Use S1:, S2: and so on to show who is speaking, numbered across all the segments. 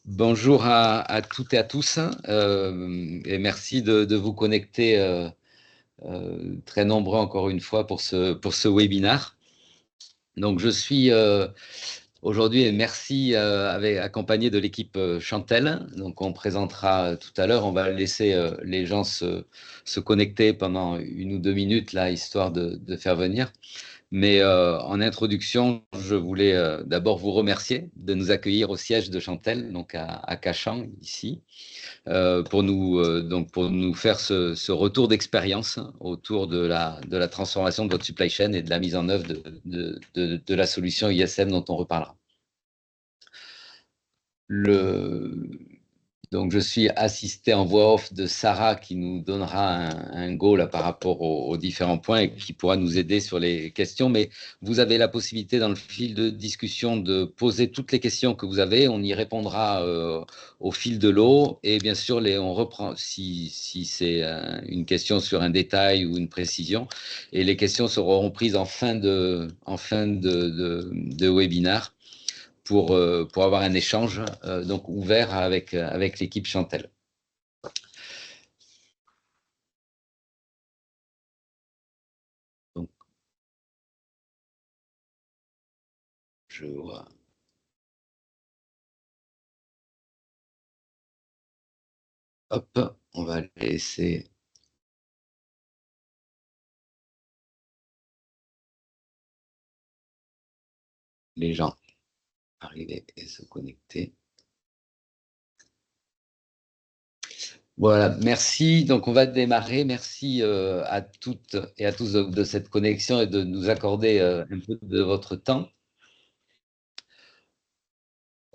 S1: Bonjour à toutes et à tous, et merci de vous connecter très nombreux encore une fois pour ce webinaire. Donc je suis aujourd'hui, et merci, accompagné de l'équipe Chantel. Donc on présentera tout à l'heure, on va laisser les gens se connecter pendant 1 ou 2 minutes là, histoire de faire venir. Mais en introduction, je voulais d'abord vous remercier de nous accueillir au siège de Chantel, donc à Cachan, ici, pour nous faire ce retour d'expérience autour de la transformation de votre supply chain et de la mise en œuvre de la solution ISM dont on reparlera. Donc, je suis assisté en voix off de Sarah qui nous donnera un go là, par rapport aux différents points et qui pourra nous aider sur les questions. Mais vous avez la possibilité dans le fil de discussion de poser toutes les questions que vous avez. On y répondra au fil de l'eau. Et bien sûr, on reprend si c'est une question sur un détail ou une précision. Et les questions seront prises en fin de webinaire pour avoir un échange donc ouvert avec l'équipe Chantel. Donc, je vois. Hop, on va laisser les gens arriver et se connecter. Voilà, merci. Donc, on va démarrer. Merci à toutes et à tous de cette connexion et de nous accorder un peu de votre temps.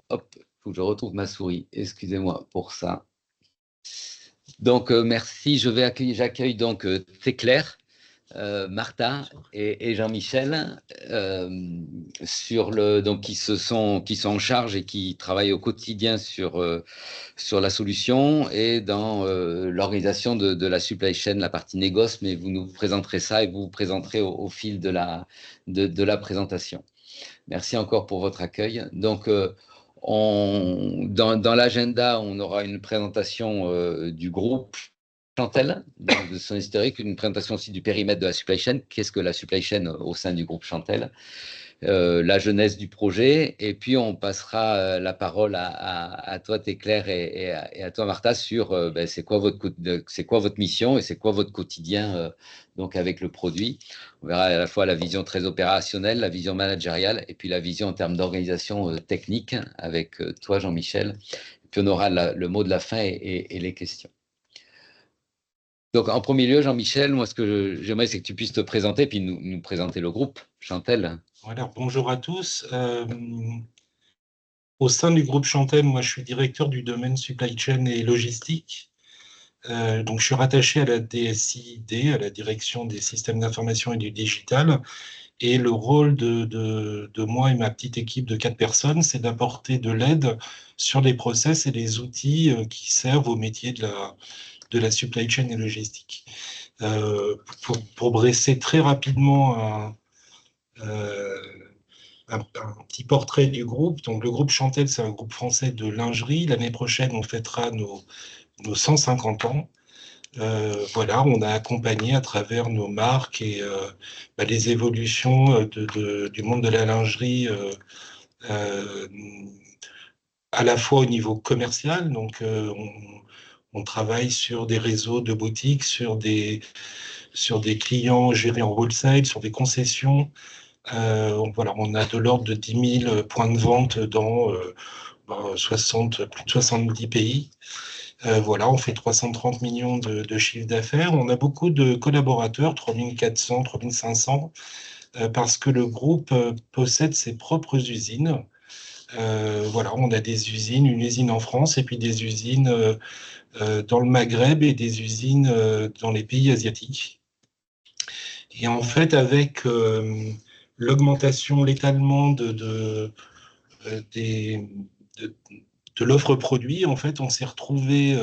S1: Hop, il faut que je retrouve ma souris. Excusez-moi pour ça. Donc, merci. J'accueille donc Téclair, Martha et Jean-Michel donc qui sont en charge et qui travaillent au quotidien sur la solution et dans l'organisation de la supply chain, la partie négoce, mais vous nous présenterez ça et vous présenterez au fil de la présentation. Merci encore pour votre accueil. Donc, dans l'agenda, on aura une présentation du groupe Chantel, donc de son historique, une présentation aussi du périmètre de la supply chain. Qu'est-ce que la supply chain au sein du groupe Chantel? La jeunesse du projet, et puis on passera la parole à toi, Téclair, et à toi, Martha, sur c'est quoi votre mission et c'est quoi votre quotidien donc avec le produit. On verra à la fois la vision très opérationnelle, la vision managériale, et puis la vision en termes d'organisation technique avec toi, Jean-Michel. Puis on aura le mot de la fin et les questions. Donc, en premier lieu, Jean-Michel, moi, ce que j'aimerais, c'est que tu puisses te présenter, puis nous présenter le groupe, Chantel.
S2: Voilà, bonjour à tous. Au sein du groupe Chantel, moi, je suis directeur du domaine supply chain et logistique. Donc, je suis rattaché à la DSI-D, à la direction des systèmes d'information et du digital. Et le rôle de moi et ma petite équipe de 4 personnes, c'est d'apporter de l'aide sur les process et les outils qui servent au métier de la supply chain et logistique. Pour dresser très rapidement un petit portrait du groupe. Donc, le groupe Chantel, c'est un groupe français de lingerie. L'année prochaine, on fêtera nos 150 ans. Voilà, on a accompagné à travers nos marques et les évolutions du monde de la lingerie à la fois au niveau commercial. Donc, on travaille sur des réseaux de boutiques, sur des clients gérés en wholesale, sur des concessions. Voilà, on a de l'ordre de 10 000 points de vente dans plus de 70 pays. Voilà, on fait 330 millions de chiffre d'affaires. On a beaucoup de collaborateurs, 3400, 3500, parce que le groupe possède ses propres usines. Voilà, on a des usines, une usine en France et puis des usines dans le Maghreb et des usines dans les pays asiatiques. Et en fait, avec l'augmentation, l'étalement de l'offre produit, en fait, on s'est retrouvé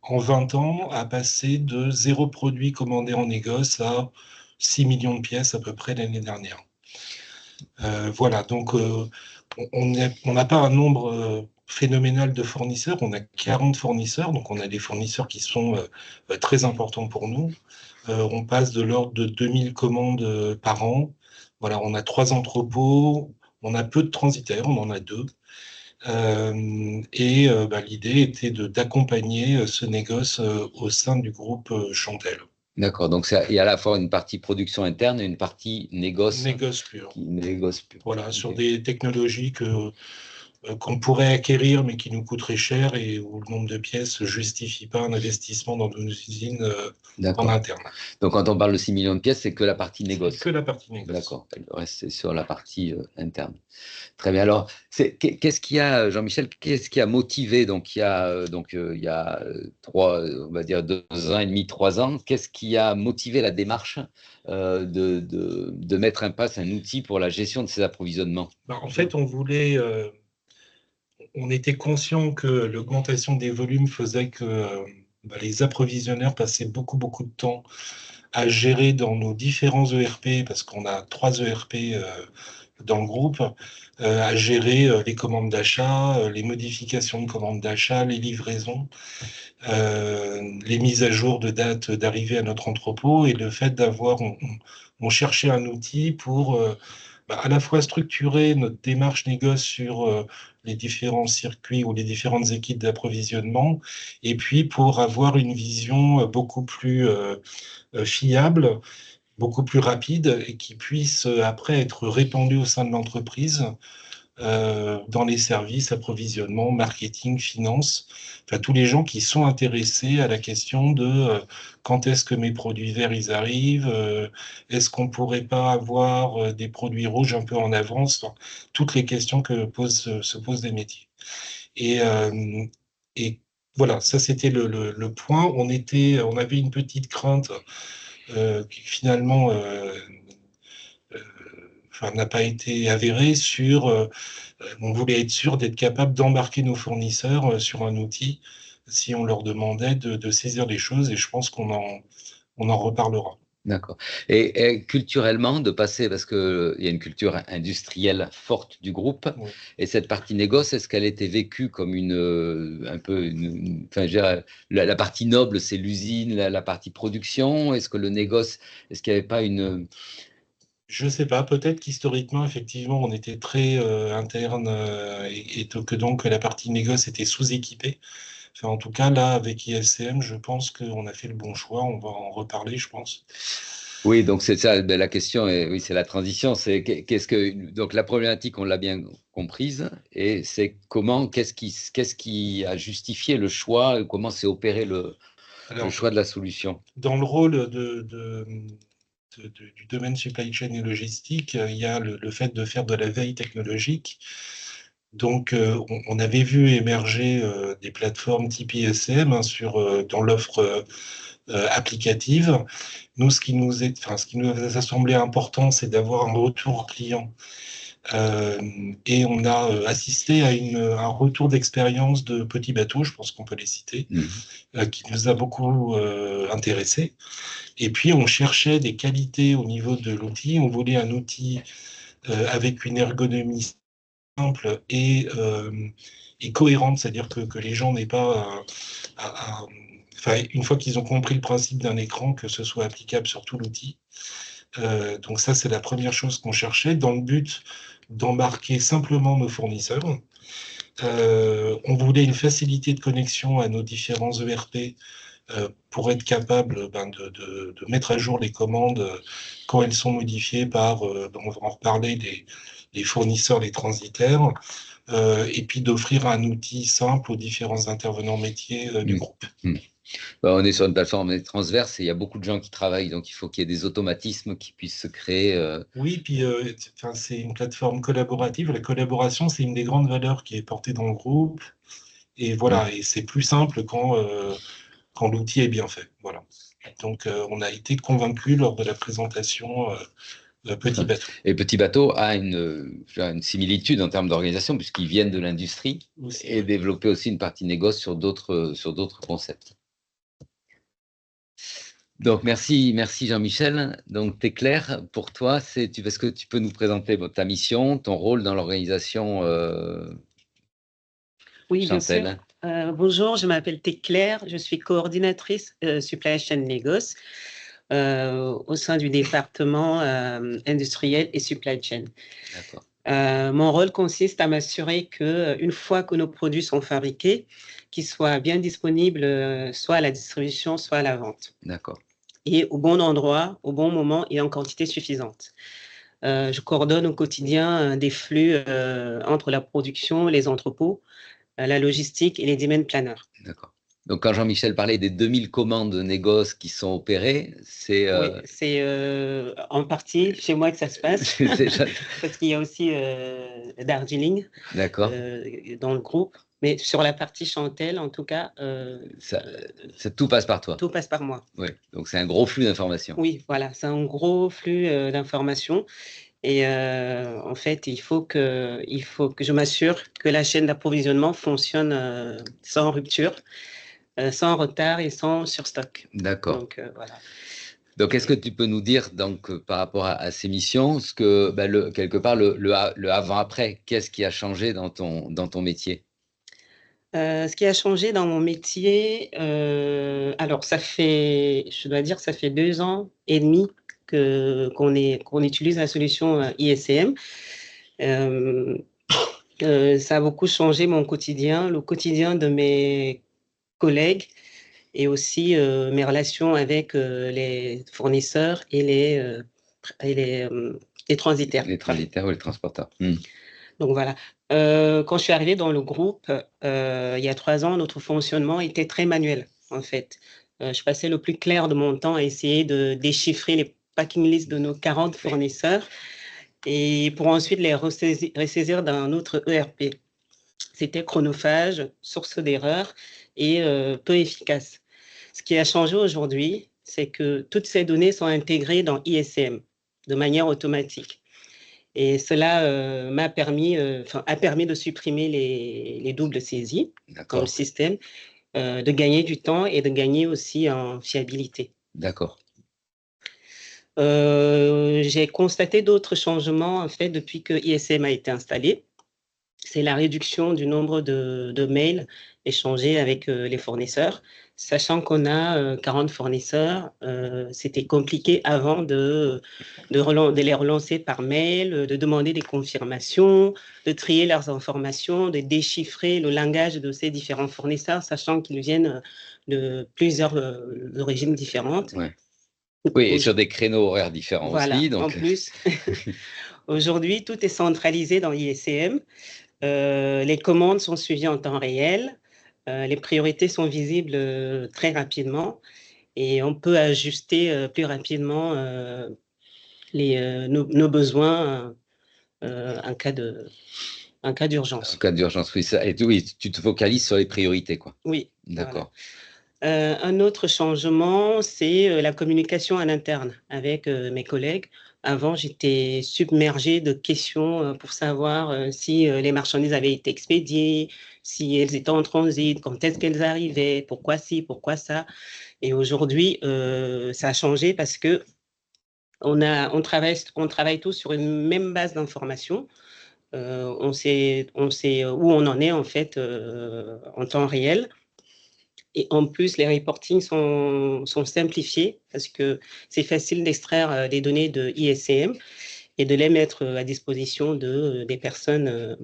S2: en 20 ans à passer de 0 produit commandé en négoce à 6 millions de pièces à peu près l'année dernière. Voilà, donc on n'a pas un nombre phénoménal de fournisseurs, on a 40 fournisseurs, donc on a des fournisseurs qui sont très importants pour nous. On passe de l'ordre de 2000 commandes par an. Voilà, on a 3 entrepôts, on a peu de transitaires, on en a 2. L'idée était d'accompagner ce négoce au sein du groupe Chantel.
S1: D'accord, donc il y a à la fois une partie production interne et une partie négoce.
S2: Négoce pur.
S1: Négoce pur.
S2: Voilà, sur des technologies qu'on pourrait acquérir mais qui nous coûteraient cher et où le nombre de pièces ne justifie pas un investissement dans nos usines en interne.
S1: Donc quand on parle de 6 millions de pièces, c'est que la partie négoce.
S2: Que la partie négoce.
S1: D'accord, le reste c'est sur la partie interne. Très bien. Alors, qu'est-ce qui a, Jean-Michel, qu'est-ce qui a motivé, donc il y a 2 ans et demi, 3 ans, qu'est-ce qui a motivé la démarche de mettre en place un outil pour la gestion de ces approvisionnements?
S2: En fait, on était conscient que l'augmentation des volumes faisait que les approvisionneurs passaient beaucoup de temps à gérer dans nos différents ERP, parce qu'on a 3 ERP dans le groupe, à gérer les commandes d'achat, les modifications de commandes d'achat, les livraisons, les mises à jour de date d'arrivée à notre entrepôt, et le fait on cherchait un outil pour à la fois structurer notre démarche négoce sur les différents circuits ou les différentes équipes d'approvisionnement, et puis pour avoir une vision beaucoup plus fiable, beaucoup plus rapide, et qui puisse après être répandue au sein de l'entreprise dans les services, approvisionnement, marketing, finance, enfin tous les gens qui sont intéressés à la question de quand est-ce que mes produits verts ils arrivent, est-ce qu'on pourrait pas avoir des produits rouges un peu en avance, enfin, toutes les questions que se posent des métiers. Et, et voilà, ça c'était le point. On avait une petite crainte qui finalement n'a pas été avérée sur on voulait être sûr d'être capable d'embarquer nos fournisseurs sur un outil si on leur demandait de saisir les choses, et je pense on en reparlera.
S1: D'accord. Et culturellement, de passer, parce qu'il y a une culture industrielle forte du groupe, oui. Et cette partie négoce, est-ce qu'elle était vécue comme la partie noble, c'est l'usine, la partie production? Est-ce que le négoce, est-ce qu'il n'y avait pas une...
S2: Je ne sais pas, peut-être qu'historiquement, effectivement, on était très interne et que donc la partie négoce était sous-équipée. Enfin, en tout cas, là, avec ISCM, je pense qu'on a fait le bon choix. On va en reparler, je pense.
S1: Oui, donc c'est ça, la question, oui, c'est la transition. Donc la problématique, on l'a bien comprise, et c'est qu'est-ce qui a justifié le choix, comment s'est opéré le choix de la solution?
S2: Dans le rôle du domaine supply chain et logistique, il y a le fait de faire de la veille technologique. Donc, on avait vu émerger des plateformes type ISM dans l'offre applicative. Nous, ce qui nous a semblé important, c'est d'avoir un retour client. Et on a assisté à un retour d'expérience de Petit Bateau, je pense qu'on peut les citer, qui nous a beaucoup intéressés. Et puis, on cherchait des qualités au niveau de l'outil. On voulait un outil avec une ergonomie simple et cohérente, c'est-à-dire que les gens n'aient pas une fois qu'ils ont compris le principe d'un écran, que ce soit applicable sur tout l'outil. Donc ça, c'est la première chose qu'on cherchait, dans le but d'embarquer simplement nos fournisseurs. On voulait une facilité de connexion à nos différents ERP pour être capable de mettre à jour les commandes quand elles sont modifiées par, on va en reparler, les fournisseurs, les transitaires, et puis d'offrir un outil simple aux différents intervenants métiers du groupe.
S1: On est sur une plateforme transverse et il y a beaucoup de gens qui travaillent, donc il faut qu'il y ait des automatismes qui puissent se créer.
S2: Oui, puis c'est une plateforme collaborative. La collaboration, c'est une des grandes valeurs qui est portée dans le groupe. Et voilà, et c'est plus simple quand l'outil est bien fait. Voilà. Donc, on a été convaincus lors de la présentation de Petit Bateau.
S1: Et Petit Bateau a une similitude en termes d'organisation, puisqu'ils viennent de l'industrie et développer aussi une partie négoce sur d'autres concepts. Donc, merci Jean-Michel. Donc, t'es clair pour toi, est-ce que tu peux nous présenter ta mission, ton rôle dans l'organisation
S3: Oui, bien sûr.
S1: Chantel?
S3: Bonjour, je m'appelle Claire, je suis coordinatrice Supply Chain Négoce au sein du département industriel et Supply Chain.
S1: D'accord.
S3: Mon rôle consiste à m'assurer qu'une fois que nos produits sont fabriqués, qu'ils soient bien disponibles soit à la distribution, soit à la vente.
S1: D'accord.
S3: Et au bon endroit, au bon moment et en quantité suffisante. Je coordonne au quotidien des flux entre la production, les entrepôts, la logistique et les demand planners.
S1: D'accord. Donc, quand Jean-Michel parlait des 2000 commandes de négoce qui sont opérées, c'est...
S3: Oui, c'est en partie chez moi que ça se passe, parce qu'il y a aussi Darjeeling dans le groupe. Mais sur la partie Chantel, en tout cas,
S1: tout passe par toi.
S3: Tout passe par moi.
S1: Oui, donc c'est un gros flux d'informations.
S3: Oui, voilà, c'est un gros flux d'informations. Et en fait, il faut que je m'assure que la chaîne d'approvisionnement fonctionne sans rupture, sans retard et sans surstock.
S1: D'accord.
S3: Donc, voilà.
S1: Donc, est-ce que tu peux nous dire, donc, par rapport à ces missions, ce que, quelque part, le avant-après, qu'est-ce qui a changé dans ton métier?
S3: Ce qui a changé dans mon métier, alors je dois dire, ça fait 2 ans et demi qu'on utilise la solution ISCM. Ça a beaucoup changé mon quotidien, le quotidien de mes collègues et aussi mes relations avec les fournisseurs et les transitaires.
S1: Les transitaires ou les transporteurs.
S3: Donc voilà. Quand je suis arrivée dans le groupe, il y a 3 ans, notre fonctionnement était très manuel, en fait. Je passais le plus clair de mon temps à essayer de déchiffrer les packing lists de nos 40 fournisseurs et pour ensuite les ressaisir d'un autre ERP. C'était chronophage, source d'erreur et peu efficace. Ce qui a changé aujourd'hui, c'est que toutes ces données sont intégrées dans ISCM de manière automatique. Et cela a permis de supprimer les doubles saisies dans le système, de gagner du temps et de gagner aussi en fiabilité.
S1: D'accord.
S3: J'ai constaté d'autres changements en fait depuis que ISM a été installé. C'est la réduction du nombre de mails échangés avec les fournisseurs. Sachant qu'on a 40 fournisseurs, c'était compliqué avant de les relancer par mail, de demander des confirmations, de trier leurs informations, de déchiffrer le langage de ces différents fournisseurs, sachant qu'ils viennent de plusieurs origines différentes.
S1: Ouais. Oui, et sur des créneaux horaires différents aussi. Donc...
S3: En plus, aujourd'hui, tout est centralisé dans ISCM. Les commandes sont suivies en temps réel. Les priorités sont visibles très rapidement et on peut ajuster plus rapidement nos besoins en cas d'urgence.
S1: En cas d'urgence, oui. Oui, tu te focalises sur les priorités, quoi.
S3: Oui.
S1: D'accord.
S3: Voilà. Un autre changement, c'est la communication en interne avec mes collègues. Avant, j'étais submergée de questions pour savoir si les marchandises avaient été expédiées, si elles étaient en transit, quand est-ce qu'elles arrivaient, pourquoi ci, pourquoi ça. Et aujourd'hui, ça a changé parce que on travaille tous sur une même base d'informations. On sait où on en est en fait en temps réel. Et en plus, les reportings sont simplifiés parce que c'est facile d'extraire les données de ISCM et de les mettre à disposition des personnes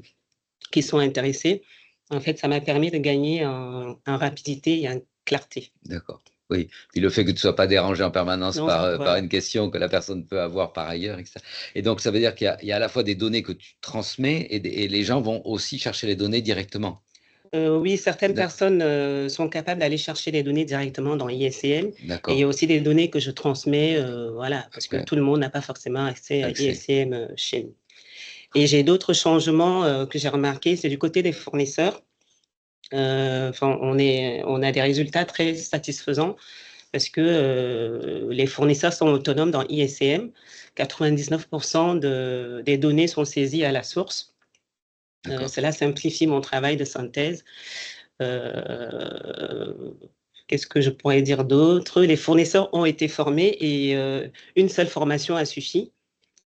S3: qui sont intéressées. En fait, ça m'a permis de gagner en rapidité et en clarté.
S1: D'accord. Oui, puis le fait que tu ne sois pas dérangé en permanence par
S3: voilà.
S1: une question que la personne peut avoir par ailleurs, etc. Et donc, ça veut dire qu'il y a à la fois des données que tu transmets et les gens vont aussi chercher les données directement.
S3: Oui, certaines personnes sont capables d'aller chercher les données directement dans ISCM. Et il y a aussi des données que je transmets, voilà, parce que tout le monde n'a pas forcément accès à ISCM chez nous. Et j'ai d'autres changements que j'ai remarqués, c'est du côté des fournisseurs. On a des résultats très satisfaisants parce que les fournisseurs sont autonomes dans ISCM. 99% des données sont saisies à la source. Cela simplifie mon travail de synthèse. Qu'est-ce que je pourrais dire d'autre? Les fournisseurs ont été formés et une seule formation a suffi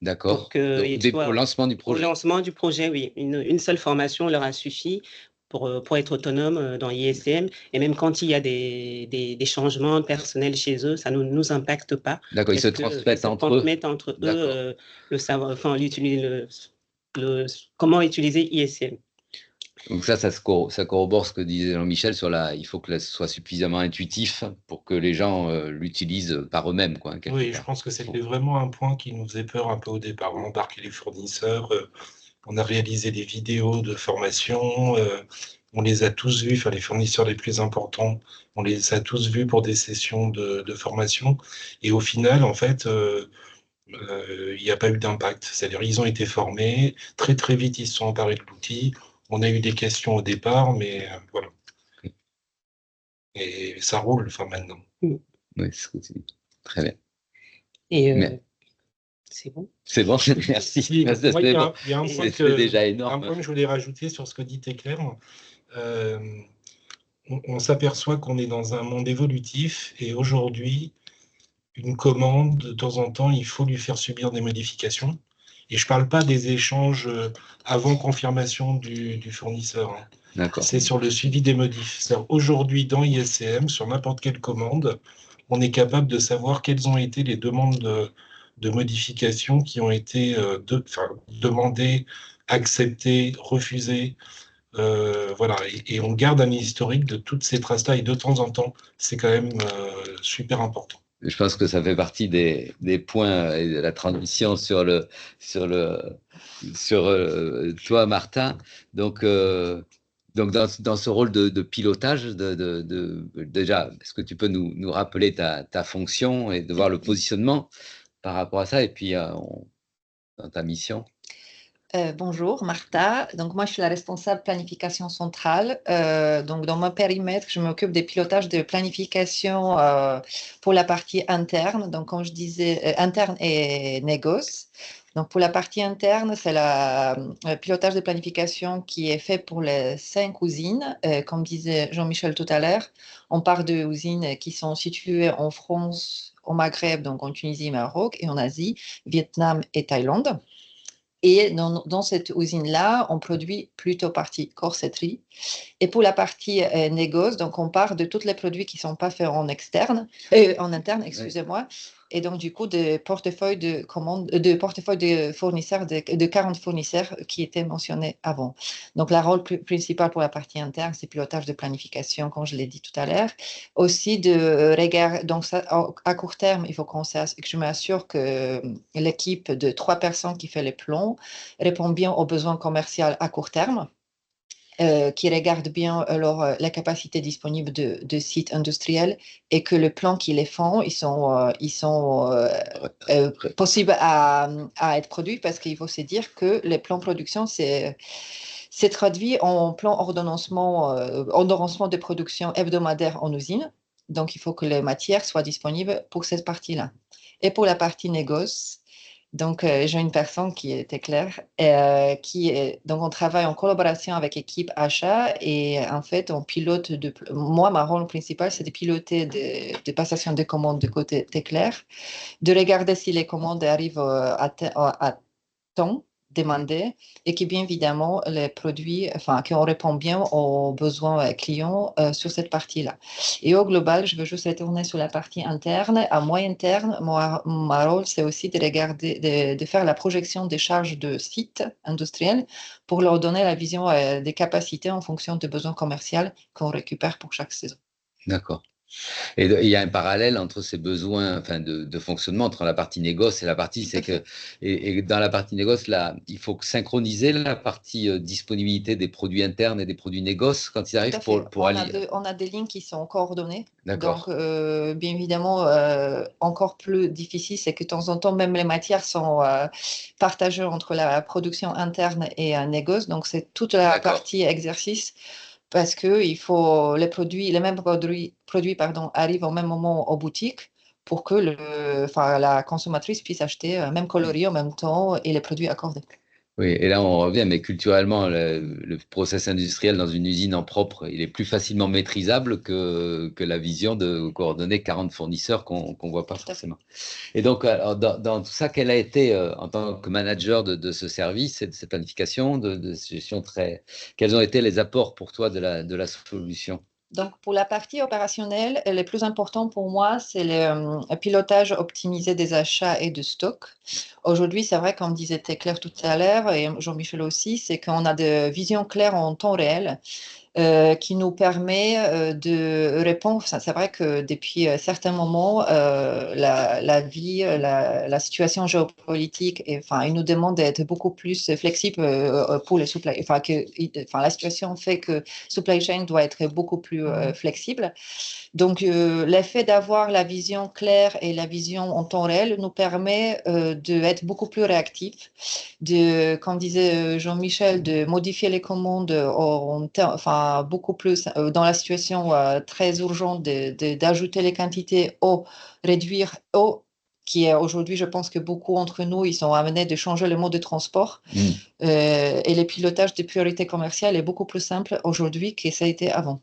S1: D'accord.
S3: pour qu'ils soient
S1: Au lancement du
S3: au
S1: projet.
S3: lancement du projet, oui. Une seule formation leur a suffi pour être autonome dans ISCM. Et même quand il y a des changements personnels chez eux, ça ne nous impacte pas.
S1: D'accord, ils se transmettent entre eux
S3: le savoir, enfin, comment utiliser ISCM.
S1: Donc ça corrobore ce que disait Jean-Michel sur il faut que ce soit suffisamment intuitif pour que les gens l'utilisent par eux-mêmes, quoi.
S2: Oui, je pense que c'était vraiment un point qui nous faisait peur un peu au départ. On embarquait les fournisseurs, on a réalisé des vidéos de formation, on les a tous vus, enfin les fournisseurs les plus importants, on les a tous vus pour des sessions de formation. Et au final, en fait, il n'y a pas eu d'impact. C'est-à-dire, ils ont été formés, très très vite, ils se sont emparés de l'outil. On a eu des questions au départ, mais voilà. Et ça roule, enfin, maintenant.
S1: Oui, c'est ce que tu dis. Très bien.
S3: Et c'est bon.
S1: C'est bon, merci.
S2: Si, moi, il y a un point
S1: déjà énorme.
S2: Un point que je voulais rajouter sur ce que dit Teclair. On s'aperçoit qu'on est dans un monde évolutif et aujourd'hui, une commande, de temps en temps, il faut lui faire subir des modifications. Et je ne parle pas des échanges avant confirmation du fournisseur. C'est sur le suivi des modifs. Aujourd'hui, dans ISCM, sur n'importe quelle commande, on est capable de savoir quelles ont été les demandes de modifications qui ont été demandées, acceptées, refusées. Voilà, et on garde un historique de toutes ces traces-là, et de temps en temps, c'est quand même super important.
S1: Je pense que ça fait partie des points et de la transition sur toi, Martin. Donc dans ce rôle de pilotage, déjà, est-ce que tu peux nous rappeler ta fonction et de voir le positionnement par rapport à ça, et puis dans ta mission?
S4: Bonjour, Martha. Donc, moi, je suis la responsable planification centrale. Donc, dans mon périmètre, je m'occupe des pilotages de planification pour la partie interne. Donc, comme je disais, interne et négoce. Donc, pour la partie interne, c'est le pilotage de planification qui est fait pour les 5 usines. Comme disait Jean-Michel tout à l'heure, on part de usines qui sont situées en France, au Maghreb, donc en Tunisie, Maroc, et en Asie, Vietnam et Thaïlande. Et dans cette usine-là, on produit plutôt partie corsetterie. Et pour la partie négoce, donc on part de tous les produits qui ne sont pas faits en interne, excusez-moi. Et donc, du coup, de portefeuille de fournisseurs, de 40 fournisseurs qui étaient mentionnés avant. Donc, le rôle principal pour la partie interne, c'est pilotage de planification, comme je l'ai dit tout à l'heure. Aussi, de regard, donc ça, à court terme, il faut que je m'assure que l'équipe de 3 personnes qui fait les plans répond bien aux besoins commerciaux à court terme. Qui regardent bien la capacité disponible de sites industriels et que le plan qu'ils les font, ils sont possibles à être produits, parce qu'il faut se dire que les plans de production, c'est traduit en plan ordonnancement de production hebdomadaire en usine. Donc, il faut que les matières soient disponibles pour cette partie-là. Et pour la partie négoce, donc, j'ai une personne qui était claire, donc on travaille en collaboration avec l'équipe achat, et en fait, on pilote, moi, ma rôle principal, c'est de piloter des passations de commandes de côté Teclair, de regarder si les commandes arrivent à temps demandé, et que bien évidemment les produits, qu'on répond bien aux besoins clients sur cette partie-là. Et au global, je veux juste retourner sur la partie interne. À moyen terme, mon rôle, c'est aussi de regarder, de faire la projection des charges de sites industriels pour leur donner la vision des capacités en fonction des besoins commerciaux qu'on récupère pour chaque saison.
S1: D'accord. Et il y a un parallèle entre ces besoins, de fonctionnement entre la partie négoce et la partie, c'est que, et dans la partie négoce, là, il faut synchroniser la partie disponibilité des produits internes et des produits négoce quand ils arrivent pour allier.
S4: On a des lignes qui sont coordonnées.
S1: D'accord.
S4: Donc, bien évidemment, encore plus difficile, c'est que de temps en temps, même les matières sont partagées entre la production interne et un négoce. Donc, c'est toute la partie exercice, parce que les mêmes produits arrivent au même moment aux boutiques pour que la consommatrice puisse acheter même coloris en même temps et les produits accordés.
S1: Oui, et là on revient, mais culturellement, le process industriel dans une usine en propre, il est plus facilement maîtrisable que la vision de coordonner 40 fournisseurs qu'on ne voit pas forcément. Et donc, alors, dans tout ça, quel a été, en tant que manager de ce service et de cette planification, de cette gestion quels ont été les apports pour toi de la solution?
S4: Donc, pour la partie opérationnelle, le plus important pour moi, c'est le pilotage optimisé des achats et de stock. Aujourd'hui, c'est vrai, comme disait Claire tout à l'heure, et Jean-Michel aussi, c'est qu'on a des visions claires en temps réel. Qui nous permet de répondre. C'est vrai que depuis certains moments, la vie, la situation géopolitique, il nous demande d'être beaucoup plus flexible pour les supply. La situation fait que supply chain doit être beaucoup plus flexible. Donc, l'effet d'avoir la vision claire et la vision en temps réel nous permet d'être beaucoup plus réactif, comme disait Jean-Michel, de modifier les commandes beaucoup plus dans la situation très urgente d'ajouter les quantités ou réduire ou qui est aujourd'hui, je pense que beaucoup d'entre nous, ils sont amenés de changer le mode de transport. Et le pilotage des priorités commerciales est beaucoup plus simple aujourd'hui que ça a été avant.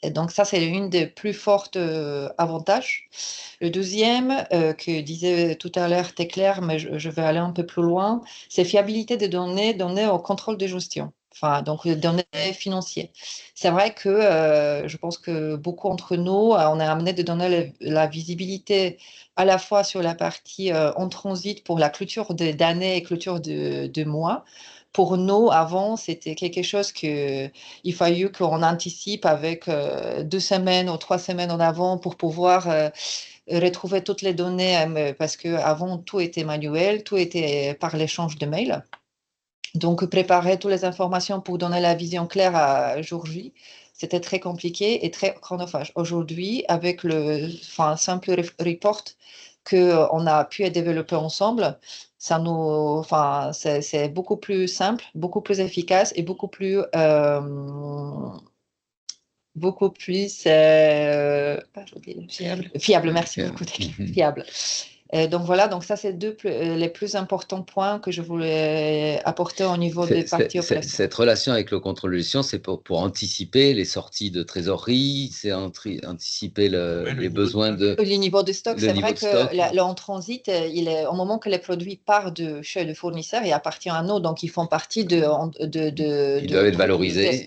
S4: Et donc, ça, c'est une des plus fortes avantages. Le deuxième, que disait tout à l'heure Claire, mais je vais aller un peu plus loin, c'est fiabilité des données au contrôle de gestion. Donc, les données financières. C'est vrai que je pense que beaucoup d'entre nous, on est amené de donner la visibilité à la fois sur la partie en transit pour la clôture d'année et clôture de mois. Pour nous, avant, c'était quelque chose qu'il fallait qu'on anticipe avec 2 semaines ou 3 semaines en avant pour pouvoir retrouver toutes les données, parce qu'avant, tout était manuel, tout était par l'échange de mails. Donc, préparer toutes les informations pour donner la vision claire à jour J, c'était très compliqué et très chronophage. Aujourd'hui, avec le simple report qu'on a pu développer ensemble, c'est beaucoup plus simple, beaucoup plus efficace et beaucoup plus fiable. Merci beaucoup, fiable. Donc voilà, donc ça c'est les plus importants points que je voulais apporter au niveau des parties opérationnelles.
S1: Cette relation avec le contrôle de gestion, c'est pour anticiper les sorties de trésorerie, c'est anticiper les besoins de...
S4: Le niveau de stock, c'est vrai que en transit, il est, au moment que les produits partent chez le fournisseur, il appartient à nous, donc ils font partie
S1: ils doivent être valorisés.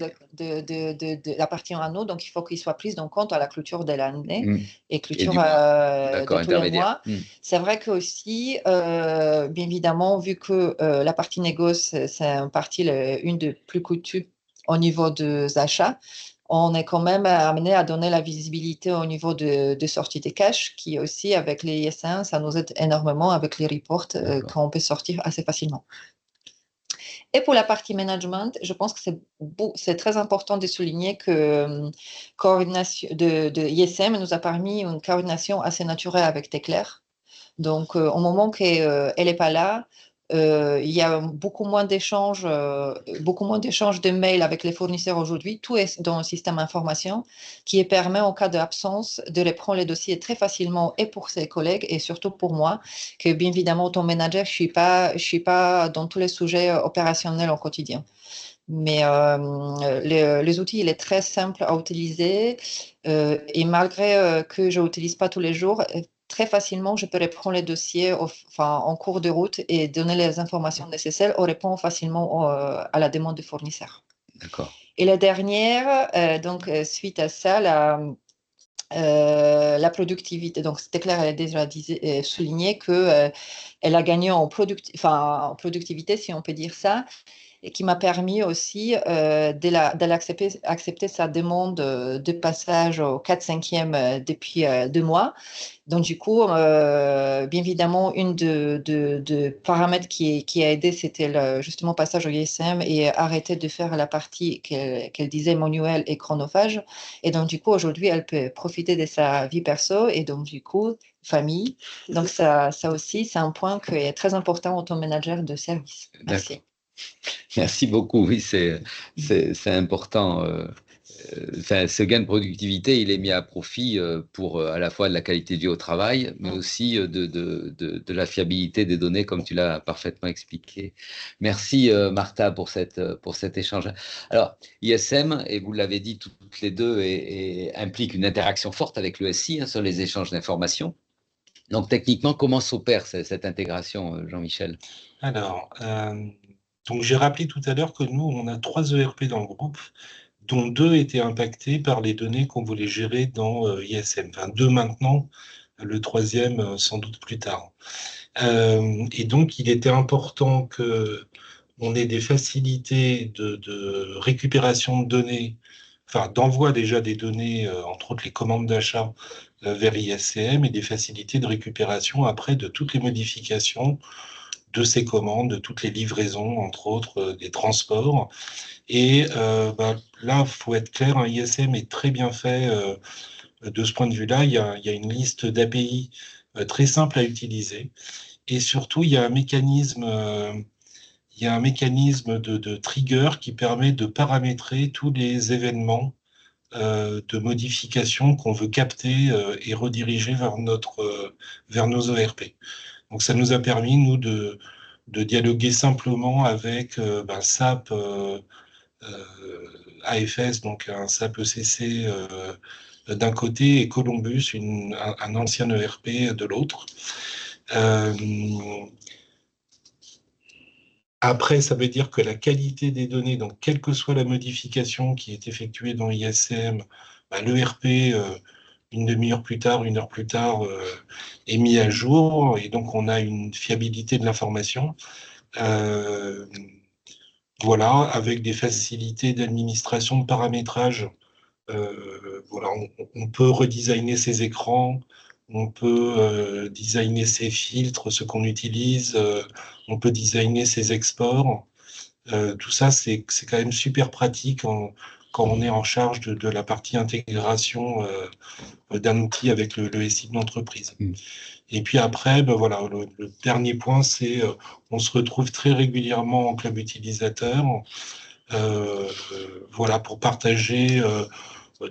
S4: Appartient à nous, donc il faut qu'ils soient pris en compte à la clôture de l'année et clôture
S1: de tous les mois.
S4: C'est vrai que aussi, bien évidemment, vu que la partie négoce, c'est une partie une des plus coûteuses au niveau des achats, on est quand même amené à donner la visibilité au niveau de sortie des cash, qui aussi, avec les ISN, ça nous aide énormément avec les reports qu'on peut sortir assez facilement. Et pour la partie management, je pense que c'est très important de souligner que coordination de ISM nous a permis une coordination assez naturelle avec Claire. Donc, au moment qu'elle n'est pas là, il y a beaucoup moins d'échanges de mails avec les fournisseurs aujourd'hui. Tout est dans le système information qui permet, en cas d'absence, de reprendre les dossiers très facilement et pour ses collègues et surtout pour moi, que bien évidemment, en tant que manager, je suis pas dans tous les sujets opérationnels au quotidien. Mais les outils, il est très simple à utiliser et malgré que je n'utilise pas tous les jours, très facilement, je peux reprendre les dossiers en cours de route et donner les informations nécessaires ou répondre facilement à la demande du fournisseur.
S1: D'accord.
S4: Et la dernière, suite à ça, la productivité. Donc, Claire, elle a déjà souligné qu'elle a gagné en productivité, si on peut dire ça, et qui m'a permis aussi d'accepter sa demande de passage au 4/5e depuis 2 mois. Donc, du coup, bien évidemment, une de paramètres qui a aidé, c'était justement passage au ISM et arrêter de faire la partie qu'elle disait manuelle et chronophage. Et donc, du coup, aujourd'hui, elle peut profiter de sa vie perso et donc, du coup, famille. Donc, ça aussi, c'est un point qui est très important en tant que manager de service. Merci.
S1: Merci beaucoup. Oui, c'est important ce gain de productivité, il est mis à profit pour à la fois de la qualité de vie au travail, mais aussi de la fiabilité des données, comme tu l'as parfaitement expliqué. Merci Martha pour cet échange. Alors, ISM, et vous l'avez dit toutes les deux, implique une interaction forte avec le SI sur les échanges d'informations. Donc, techniquement, comment s'opère cette intégration, Jean-Michel?
S2: Alors, donc j'ai rappelé tout à l'heure que nous, on a 3 ERP dans le groupe, dont 2 étaient impactés par les données qu'on voulait gérer dans ISM. Enfin, 2 maintenant, le 3e sans doute plus tard. Et donc, il était important qu'on ait des facilités de récupération de données, enfin d'envoi déjà des données, entre autres les commandes d'achat vers ISCM, et des facilités de récupération après de toutes les modifications de ces commandes, de toutes les livraisons, entre autres des transports. Et là, il faut être clair, un ISM est très bien fait de ce point de vue-là. Il y a une liste d'API très simple à utiliser. Et surtout, il y a un mécanisme de trigger qui permet de paramétrer tous les événements de modification qu'on veut capter et rediriger vers nos ERP. Donc, ça nous a permis, nous, de dialoguer simplement avec SAP AFS, donc un SAP ECC d'un côté, et Columbus, un ancien ERP de l'autre. Après, ça veut dire que la qualité des données, donc quelle que soit la modification qui est effectuée dans ISCM, l'ERP, une demi-heure plus tard, 1 heure plus tard, est mis à jour, et donc on a une fiabilité de l'information. Voilà, avec des facilités d'administration, de paramétrage. Voilà, on peut redesigner ses écrans, on peut designer ses filtres, ce qu'on utilise, on peut designer ses exports. Tout ça, c'est quand même super pratique quand on est en charge de la partie intégration d'un outil avec le SI de l'entreprise. Et puis après, voilà, le dernier point, c'est on se retrouve très régulièrement en club utilisateur, voilà, pour partager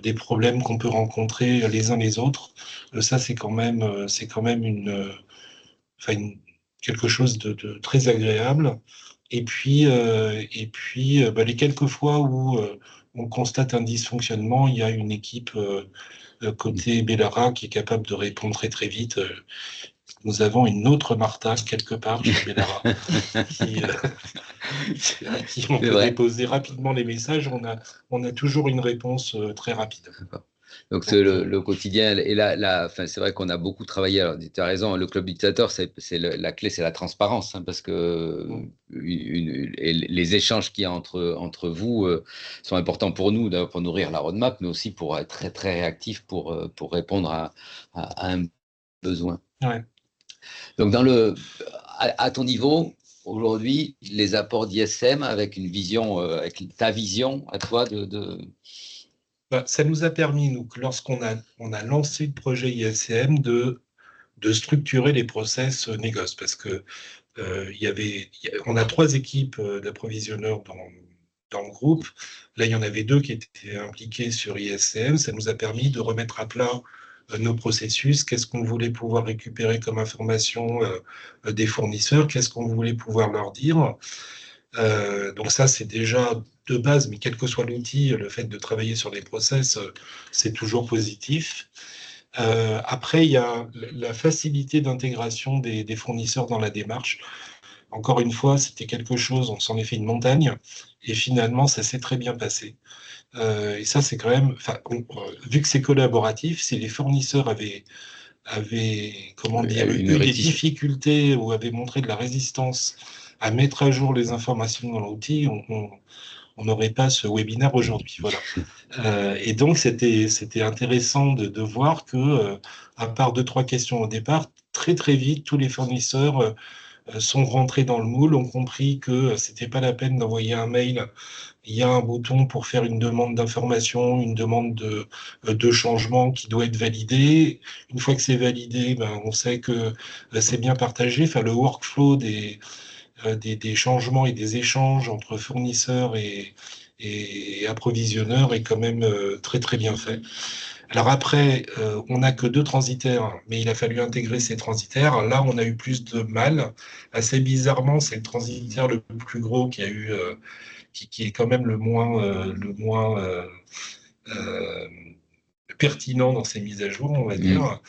S2: des problèmes qu'on peut rencontrer les uns les autres. Ça, c'est quand même quelque chose de très agréable. Et puis les quelques fois où on constate un dysfonctionnement, il y a une équipe côté Bellara qui est capable de répondre très très vite. Nous avons une autre Martha quelque part chez Bellara à qui on peut déposer rapidement les messages. On a toujours une réponse très rapide.
S1: Donc le quotidien, et là, c'est vrai qu'on a beaucoup travaillé. Alors, tu as raison, le club utilisateur, la clé, c'est la transparence, parce que les échanges qu'il y a entre vous sont importants pour nous, pour nourrir la roadmap, mais aussi pour être très, très réactif pour répondre à un besoin.
S2: Ouais.
S1: Donc, à ton niveau, aujourd'hui, les apports d'ISM avec une vision, avec ta vision à toi
S2: ça nous a permis, nous, lorsqu'on a lancé le projet ISCM, de structurer les process négoce, parce que on a 3 équipes d'approvisionneurs dans le groupe. Là, il y en avait 2 qui étaient impliquées sur ISCM. Ça nous a permis de remettre à plat nos processus, qu'est-ce qu'on voulait pouvoir récupérer comme information des fournisseurs, qu'est-ce qu'on voulait pouvoir leur dire. Donc ça, c'est déjà de base, mais quel que soit l'outil, le fait de travailler sur les process, c'est toujours positif. Après, il y a la facilité d'intégration des fournisseurs dans la démarche. Encore une fois, c'était quelque chose, on s'en est fait une montagne, et finalement, ça s'est très bien passé. Et ça, c'est quand même, vu que c'est collaboratif, si les fournisseurs avaient comment dire, eu des difficultés ou avaient montré de la résistance à mettre à jour les informations dans l'outil, on n'aurait pas ce webinaire aujourd'hui. Voilà. Et donc, c'était intéressant de voir que, à part 2-3 questions au départ, très très vite, tous les fournisseurs sont rentrés dans le moule, ont compris que c'était pas la peine d'envoyer un mail. Il y a un bouton pour faire une demande d'information, une demande de changement qui doit être validée. Une fois que c'est validé, on sait que c'est bien partagé. Enfin, le workflow des changements et des échanges entre fournisseurs et et approvisionneur est quand même très très bien fait. Alors après, on n'a que 2 transitaires, mais il a fallu intégrer ces transitaires. Là, on a eu plus de mal. Assez bizarrement, c'est le transitaire le plus gros qui a eu, qui est quand même le moins pertinent dans ces mises à jour, on va dire.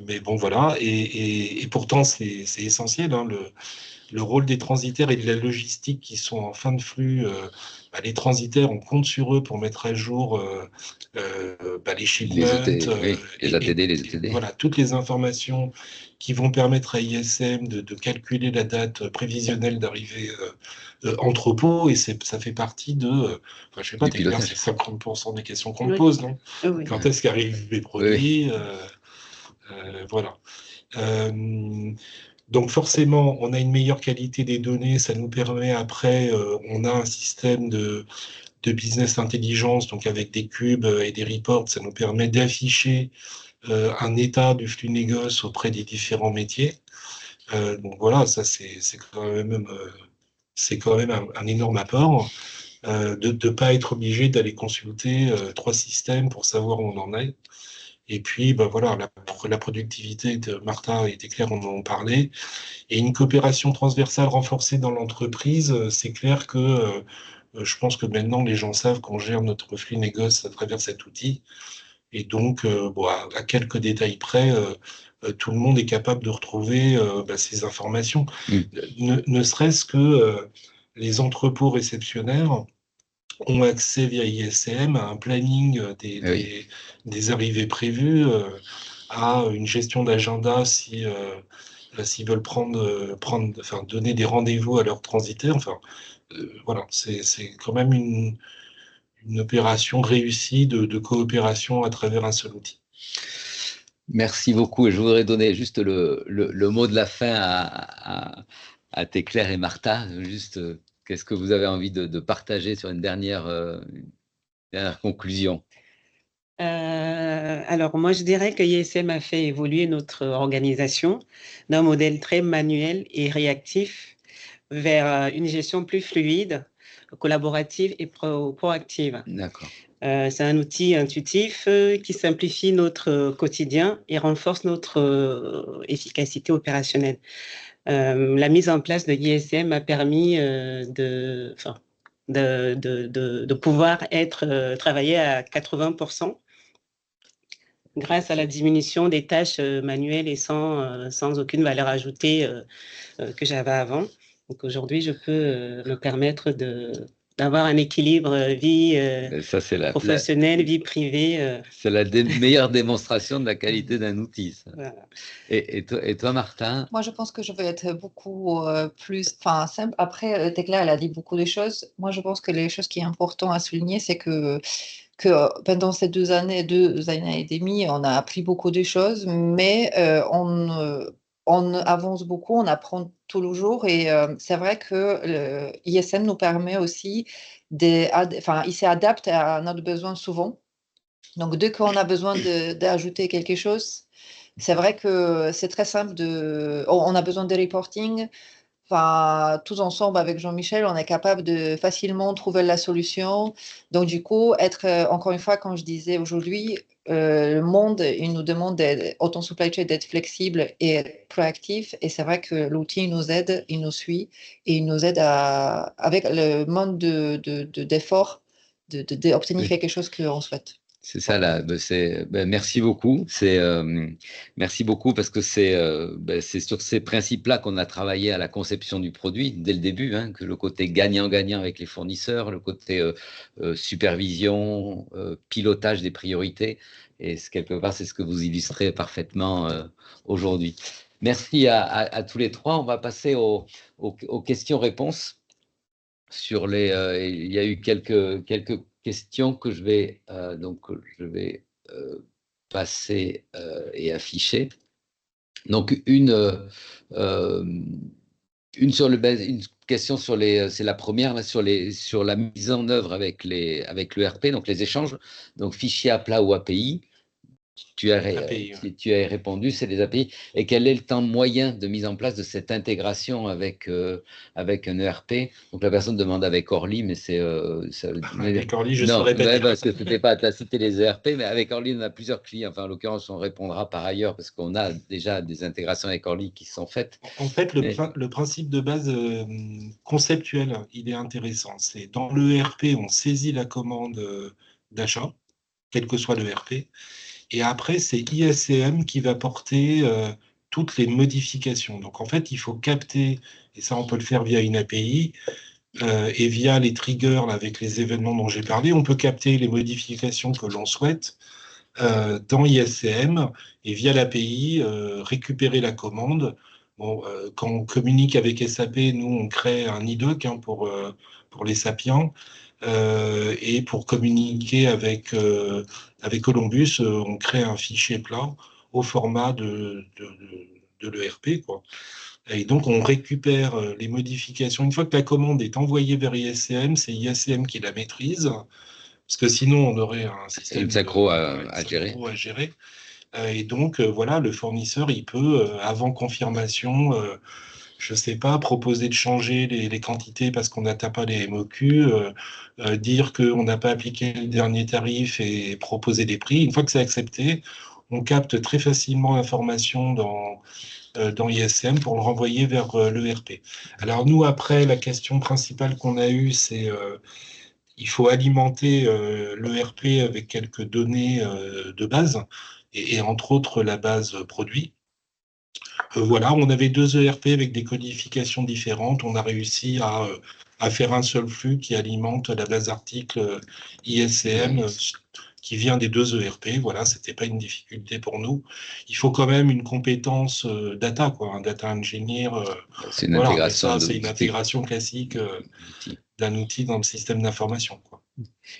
S2: Mais bon, voilà. Et pourtant, c'est essentiel, hein, le rôle des transitaires et de la logistique qui sont en fin de flux. Les transitaires, on compte sur eux pour mettre à jour les shipments,
S1: les ATD, les ETD.
S2: Voilà, toutes les informations qui vont permettre à ISM de calculer la date prévisionnelle d'arrivée entrepôt, et ça fait partie de, je sais pas, c'est 50% des questions qu'on pose, non?
S3: Oui.
S2: Quand est-ce qu'arrivent les produits? Voilà. Donc forcément, on a une meilleure qualité des données, ça nous permet après, on a un système de business intelligence, donc avec des cubes et des reports, ça nous permet d'afficher un état du flux négoce auprès des différents métiers. Donc voilà, ça c'est quand même un énorme apport, de ne pas être obligé d'aller consulter 3 systèmes pour savoir où on en est. Et puis, voilà, la productivité de Martha était claire, on en parlait. Et une coopération transversale renforcée dans l'entreprise, c'est clair que je pense que maintenant, les gens savent qu'on gère notre flux négoce à travers cet outil. Et donc, à quelques détails près, tout le monde est capable de retrouver ces informations. Ne serait-ce que les entrepôts réceptionnaires ont accès via ISM à un planning des arrivées prévues, à une gestion d'agenda s'ils veulent donner des rendez-vous à leurs transitaires. Voilà, c'est quand même une opération réussie de coopération à travers un seul outil.
S1: Merci beaucoup. Et je voudrais donner juste le mot de la fin à Théclaire et Martha. Juste, qu'est-ce que vous avez envie de partager sur une dernière conclusion?
S3: Alors, moi, je dirais que ISM a fait évoluer notre organisation d'un modèle très manuel et réactif vers une gestion plus fluide, collaborative et proactive.
S1: D'accord.
S3: C'est un outil intuitif qui simplifie notre quotidien et renforce notre efficacité opérationnelle. La mise en place de l'ISM a permis de pouvoir travailler à 80% grâce à la diminution des tâches manuelles et sans aucune valeur ajoutée que j'avais avant. Donc aujourd'hui, je peux me permettre d'avoir un équilibre vie professionnelle, vie privée.
S1: C'est la meilleure démonstration de la qualité d'un outil. Ça.
S3: Voilà.
S1: Et toi, Martha?
S4: Moi, je pense que je vais être beaucoup plus simple. Après, Théclaire, elle a dit beaucoup de choses. Moi, je pense que les choses qui sont importantes à souligner, c'est que pendant ces 2 années et demie, on a appris beaucoup de choses, mais on avance beaucoup, on apprend tous les jours, et c'est vrai que l'ISM nous permet aussi il s'adapte à notre besoin souvent. Donc, dès qu'on a besoin d'ajouter quelque chose, c'est vrai que c'est très simple on a besoin de reporting. Tous ensemble avec Jean-Michel, on est capable de facilement trouver la solution. Donc, du coup, encore une fois, comme je disais aujourd'hui, le monde, il nous demande autant supply chain d'être flexible et être proactif. Et c'est vrai que l'outil nous aide, il nous suit et il nous aide avec le mode d'effort d'obtenir quelque chose qu'on souhaite.
S1: C'est ça, là. Merci beaucoup. Merci beaucoup parce que c'est sur ces principes-là qu'on a travaillé à la conception du produit dès le début, hein, que le côté gagnant-gagnant avec les fournisseurs, le côté supervision, pilotage des priorités. Et quelque part, c'est ce que vous illustrez parfaitement aujourd'hui. Merci à tous les trois. On va passer aux questions-réponses. Il y a eu quelques questions que je vais passer et afficher. Donc une question c'est la première là, sur la mise en œuvre avec l'ERP, donc les échanges, donc fichiers à plat ou API. tu as
S2: API,
S1: répondu, c'est les API. Et quel est le temps moyen de mise en place de cette intégration avec un ERP? Donc la personne demande avec Orly, mais c'est...
S2: avec Orly, je ne
S1: non,
S2: saurais pas dire.
S1: parce que tu n'es pas à citer les ERP, mais avec Orly, on a plusieurs clients. Enfin, en l'occurrence, on répondra par ailleurs parce qu'on a déjà des intégrations avec Orly qui sont faites.
S2: En fait, le principe de base conceptuel, il est intéressant. C'est dans le ERP, on saisit la commande d'achat, quel que soit le ERP. Et après, c'est ISCM qui va porter toutes les modifications. Donc, en fait, il faut capter, et ça, on peut le faire via une API, et via les triggers là, avec les événements dont j'ai parlé, on peut capter les modifications que l'on souhaite dans ISCM et via l'API, récupérer la commande. Bon, quand on communique avec SAP, nous, on crée un IDOC pour les Sapiens. Et pour communiquer avec Columbus, on crée un fichier plat au format de l'ERP, quoi. Et donc, on récupère les modifications. Une fois que la commande est envoyée vers ISCM, c'est ISCM qui la maîtrise, parce que sinon, on aurait un système
S1: synchro à gérer.
S2: Et donc, voilà, le fournisseur, il peut, avant confirmation, je ne sais pas, proposer de changer les quantités parce qu'on n'atteint pas les MOQ, dire qu'on n'a pas appliqué le dernier tarif et proposer des prix. Une fois que c'est accepté, on capte très facilement l'information dans ISM pour le renvoyer vers l'ERP. Alors nous, après, la question principale qu'on a eue, c'est il faut alimenter l'ERP avec quelques données de base, et entre autres la base produit. Voilà, on avait 2 ERP avec des codifications différentes. On a réussi à faire un seul flux qui alimente la base article ISCM qui vient des 2 ERP. Voilà, c'était pas une difficulté pour nous. Il faut quand même une compétence data, quoi, un data engineer.
S1: C'est une
S2: Voilà,
S1: intégration.
S2: c'est une intégration classique d'un outil dans le système d'information, quoi.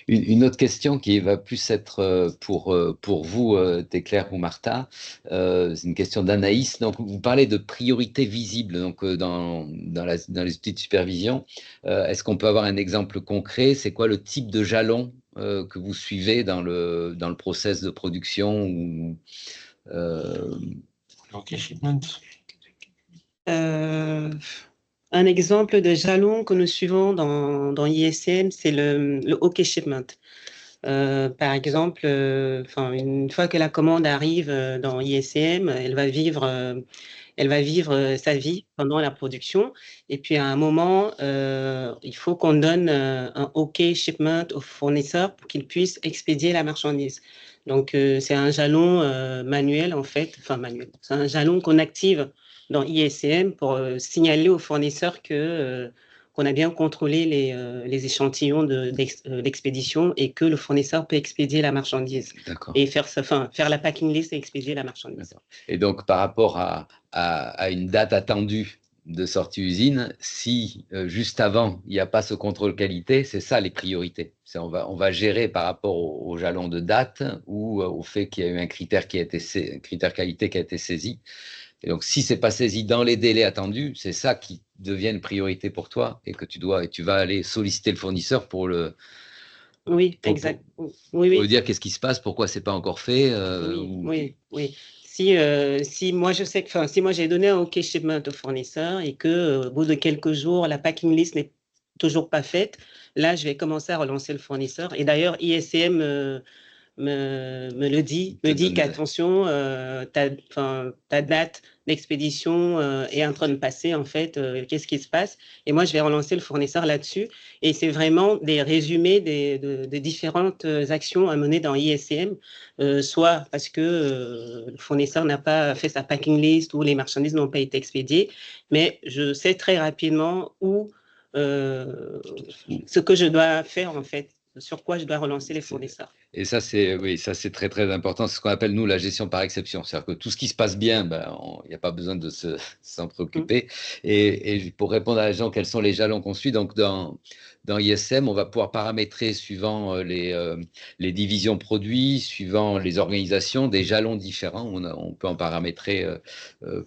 S1: Une autre question qui va plus être pour vous, Théclaire ou Martha, c'est une question d'Anaïs. Donc, vous parlez de priorité visible donc, dans les outils de supervision. Est-ce qu'on peut avoir un exemple concret? C'est quoi le type de jalon que vous suivez dans le process de production ou,
S2: OK Shipment.
S3: Un exemple de jalon que nous suivons dans ISM, c'est le OK Shipment. Par exemple, une fois que la commande arrive dans ISM, elle va vivre sa vie pendant la production. Et puis, à un moment, il faut qu'on donne un OK Shipment au fournisseur pour qu'il puisse expédier la marchandise. Donc, c'est un jalon manuel, en fait. Enfin, manuel. C'est un jalon qu'on active dans ISM pour signaler au fournisseur qu'on a bien contrôlé les échantillons d'expédition et que le fournisseur peut expédier la marchandise. Et faire la packing list et expédier la marchandise.
S1: Et donc, par rapport à une date attendue de sortie usine, si juste avant, il n'y a pas ce contrôle qualité, c'est ça les priorités. On va gérer par rapport au jalon de date ou au fait qu'il y a eu un critère qualité qui a été saisi. Et donc, si ce n'est pas saisi dans les délais attendus, c'est ça qui devient une priorité pour toi et que tu vas aller solliciter le fournisseur pour le...
S3: Oui, exact.
S1: Pour lui dire qu'est-ce qui se passe, pourquoi ce n'est pas encore fait.
S3: Oui. Si moi je sais que, si moi j'ai donné un OK shipment au fournisseur et que au bout de quelques jours la packing list n'est toujours pas faite, là je vais commencer à relancer le fournisseur. Et d'ailleurs ISCM me dit qu'attention, ta date d'expédition est en train de passer, en fait, qu'est-ce qui se passe? Et moi, je vais relancer le fournisseur là-dessus. Et c'est vraiment des résumés de différentes actions à mener dans ISCM, soit parce que le fournisseur n'a pas fait sa packing list ou les marchandises n'ont pas été expédiées, mais je sais très rapidement ce que je dois faire, en fait, sur quoi je dois relancer les fournisseurs.
S1: Et ça, c'est très, très important. C'est ce qu'on appelle, nous, la gestion par exception. C'est-à-dire que tout ce qui se passe bien, il n'y a pas besoin de s'en préoccuper. Et pour répondre à la gens, quels sont les jalons qu'on suit? Donc, dans ISM, on va pouvoir paramétrer suivant les divisions produits, suivant les organisations, des jalons différents. On peut en paramétrer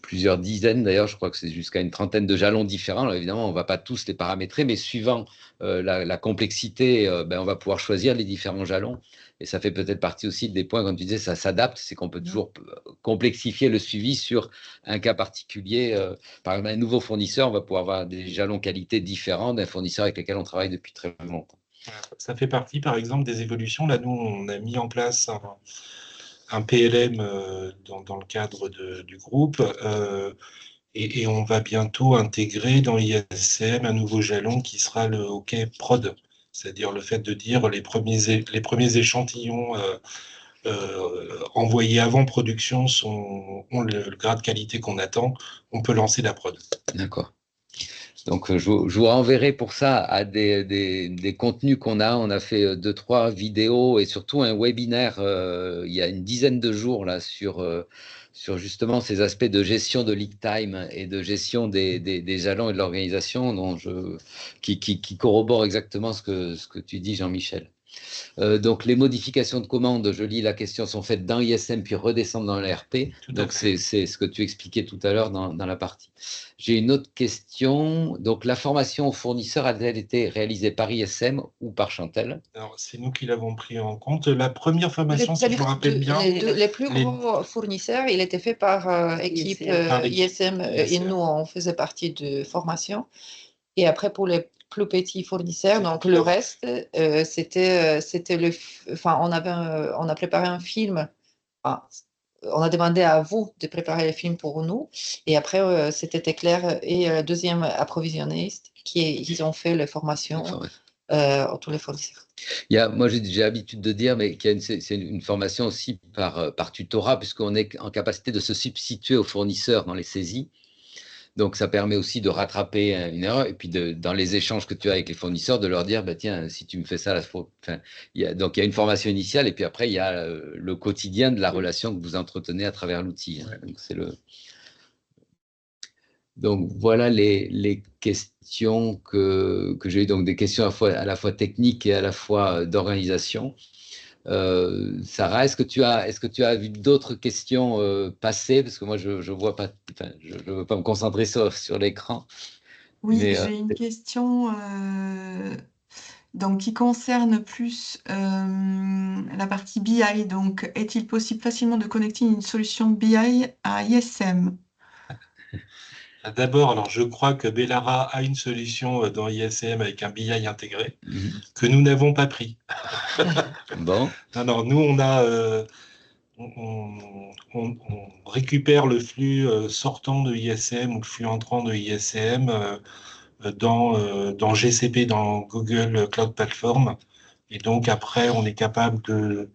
S1: plusieurs dizaines, d'ailleurs, je crois que c'est jusqu'à une trentaine de jalons différents. Alors évidemment, on ne va pas tous les paramétrer, mais suivant la complexité, on va pouvoir choisir les différents jalons. Et ça fait peut-être partie aussi des points, comme tu disais, ça s'adapte, c'est qu'on peut toujours complexifier le suivi sur un cas particulier. Par exemple, un nouveau fournisseur, on va pouvoir avoir des jalons qualité différents d'un fournisseur avec lequel on travaille depuis très longtemps.
S2: Ça fait partie, par exemple, des évolutions. Là, nous, on a mis en place un PLM dans le cadre du groupe. Et on va bientôt intégrer dans ISM un nouveau jalon qui sera le OK Prod, c'est-à-dire le fait de dire les premiers échantillons envoyés avant production ont le grade de qualité qu'on attend, on peut lancer la prod.
S1: D'accord. Donc, je vous renverrai pour ça à des contenus qu'on a. On a fait 2-3 vidéos et surtout un webinaire il y a une dizaine de jours là, sur justement ces aspects de gestion de lead time et de gestion des jalons et de l'organisation qui corroborent exactement ce que tu dis, Jean-Michel. Donc, les modifications de commandes, je lis la question, sont faites dans ISM puis redescendent dans l'ERP. Donc, c'est ce que tu expliquais tout à l'heure dans la partie. J'ai une autre question. Donc, la formation aux fournisseurs a-t-elle été réalisée par ISM ou par Chantel?
S2: Alors, c'est nous qui l'avons pris en compte. La première formation, si je me rappelle bien.
S4: Les plus gros fournisseurs, il était fait par équipe ISM et nous, on faisait partie de formation. Et après, pour les plus petits fournisseurs, donc le reste, on a préparé un film. On a demandé à vous de préparer le film pour nous. Et après, c'était Éclair et le deuxième approvisionniste ils ont fait les formations tous les fournisseurs.
S1: Moi, j'ai l'habitude de dire, mais c'est une formation aussi par tutorat, puisqu'on est en capacité de se substituer aux fournisseurs dans les saisies. Donc, ça permet aussi de rattraper une erreur. Et puis, dans les échanges que tu as avec les fournisseurs, de leur dire, tiens, si tu me fais ça, donc il y a une formation initiale. Et puis après, il y a le quotidien de la relation que vous entretenez à travers l'outil. Donc, voilà les questions que j'ai eues. Donc, des questions à la fois techniques et à la fois d'organisation. Sarah, est-ce que tu as vu d'autres questions passer? Parce que moi, je vois pas, je ne veux pas me concentrer sur l'écran.
S5: Oui, j'ai une question qui concerne plus la partie BI. Donc, est-il possible facilement de connecter une solution BI à ISM?
S2: D'abord, alors je crois que Bellara a une solution dans ISM avec un BI intégré que nous n'avons pas pris.
S1: Bon.
S2: Non, nous on récupère le flux sortant de ISM ou le flux entrant de ISM dans GCP, dans Google Cloud Platform. Et donc après, on est capable de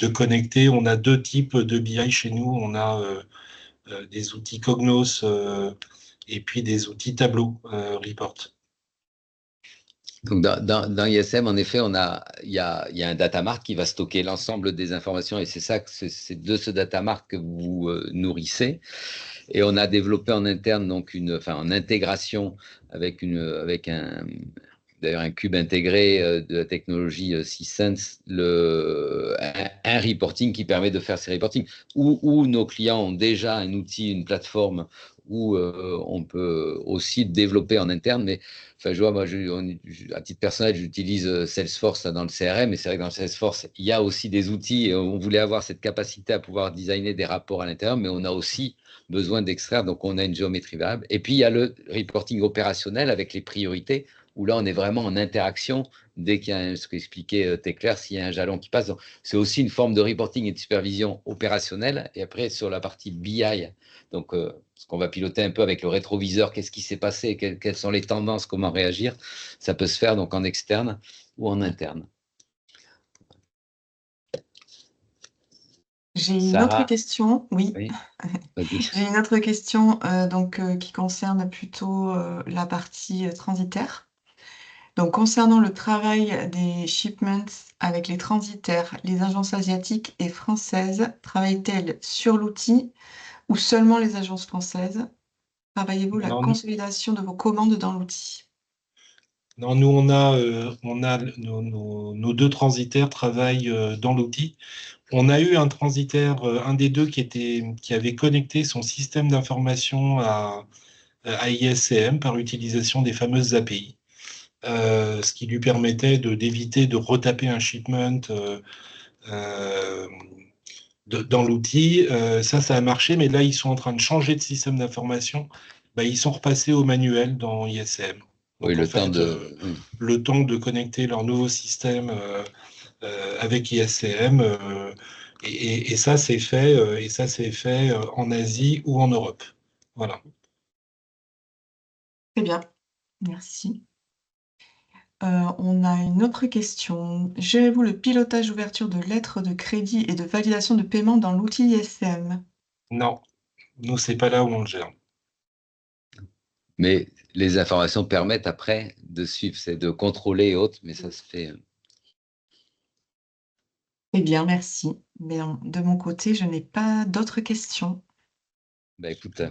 S2: connecter. On a deux types de BI chez nous. On a des outils Cognos et puis des outils Tableau Report.
S1: Donc, dans ISM, en effet, il y a un data mart qui va stocker l'ensemble des informations et c'est de ce data mart que vous nourrissez. Et on a développé en interne, donc en intégration avec d'ailleurs un cube intégré de la technologie SysSense, un reporting qui permet de faire ces reportings, où nos clients ont déjà un outil, une plateforme où on peut aussi développer en interne. Mais je vois, moi, à titre personnel, j'utilise Salesforce dans le CRM, et c'est vrai que dans Salesforce, il y a aussi des outils, et on voulait avoir cette capacité à pouvoir designer des rapports à l'intérieur, mais on a aussi besoin d'extraire, donc on a une géométrie variable. Et puis, il y a le reporting opérationnel avec les priorités, où là, on est vraiment en interaction dès qu'il y a ce qu'expliquait Téclair, s'il y a un jalon qui passe. C'est aussi une forme de reporting et de supervision opérationnelle. Et après, sur la partie BI, donc ce qu'on va piloter un peu avec le rétroviseur, qu'est-ce qui s'est passé, quelles sont les tendances, comment réagir, ça peut se faire donc en externe ou en interne.
S5: J'ai une autre question, oui. J'ai une autre question qui concerne plutôt la partie transitaire. Donc, concernant le travail des shipments avec les transitaires, les agences asiatiques et françaises travaillent-elles sur l'outil ou seulement les agences françaises? Travaillez-vous la consolidation de vos commandes dans l'outil?
S2: Non, nous, on a nos deux transitaires travaillent dans l'outil. On a eu un transitaire, un des deux qui avait connecté son système d'information à ISCM par utilisation des fameuses API, ce qui lui permettait d'éviter de retaper un shipment dans l'outil. Ça a marché, mais là, ils sont en train de changer de système d'information. Bah, ils sont repassés au manuel dans ISCM. Donc,
S1: oui,
S2: en fait, le temps de connecter leur nouveau système avec ISCM, et ça, c'est fait, en Asie ou en Europe. Voilà.
S5: Très bien, merci. On a une autre question. Gérez-vous le pilotage ouverture de lettres de crédit et de validation de paiement dans l'outil ISCM?
S2: Non, nous, c'est pas là où on le gère.
S1: Mais les informations permettent après de suivre, c'est de contrôler et autres, mais ça se fait.
S5: Eh bien, merci. Mais de mon côté, je n'ai pas d'autres questions.
S1: Ben écoute,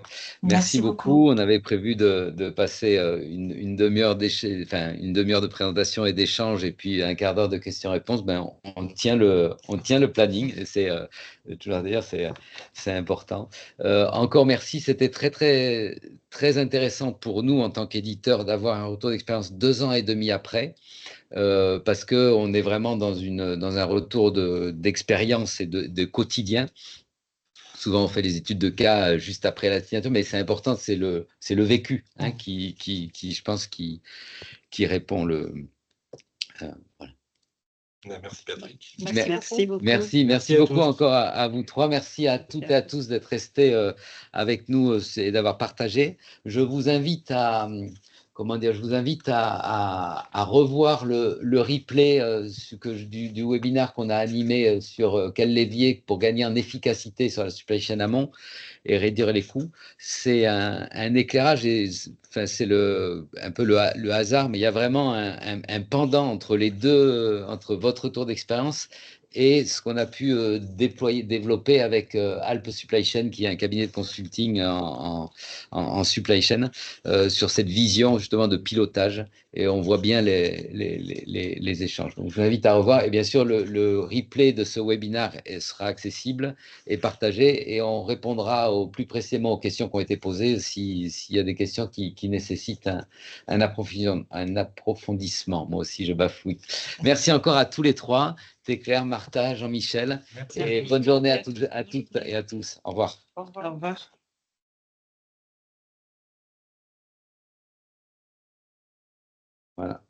S1: merci beaucoup. On avait prévu de passer une demi-heure une demi-heure de présentation et d'échange, et puis un quart d'heure de questions-réponses. Ben, on tient le planning. C'est toujours dire, c'est important. Encore merci. C'était très très très intéressant pour nous en tant qu'éditeurs d'avoir un retour d'expérience 2 ans et demi après. Parce qu'on est vraiment dans un retour d'expérience et de quotidien. Souvent, on fait les études de cas juste après la signature, mais c'est important, c'est le vécu qui, je pense, qui répond voilà.
S2: Merci Patrick.
S3: Merci beaucoup.
S1: Merci beaucoup encore à vous trois. Merci à toutes et à tous d'être restés avec nous et d'avoir partagé. Je vous invite à revoir le replay du webinaire qu'on a animé sur quel levier pour gagner en efficacité sur la supply chain amont et réduire les coûts. C'est un éclairage, et enfin, c'est un peu le hasard, mais il y a vraiment un pendant entre les deux, entre votre retour d'expérience et ce qu'on a pu développer avec Alp Supply Chain, qui est un cabinet de consulting en supply chain, sur cette vision justement de pilotage, et on voit bien les échanges. Donc, je vous invite à revoir, et bien sûr, le replay de ce webinaire sera accessible et partagé, et on répondra au plus précisément aux questions qui ont été posées, s'il y a des questions qui nécessitent un approfondissement. Moi aussi, je bafouille. Merci encore à tous les trois. C'est Claire, Martha, Jean-Michel. Et bonne journée à toutes et à tous. Au revoir.
S3: Au revoir.
S1: Voilà.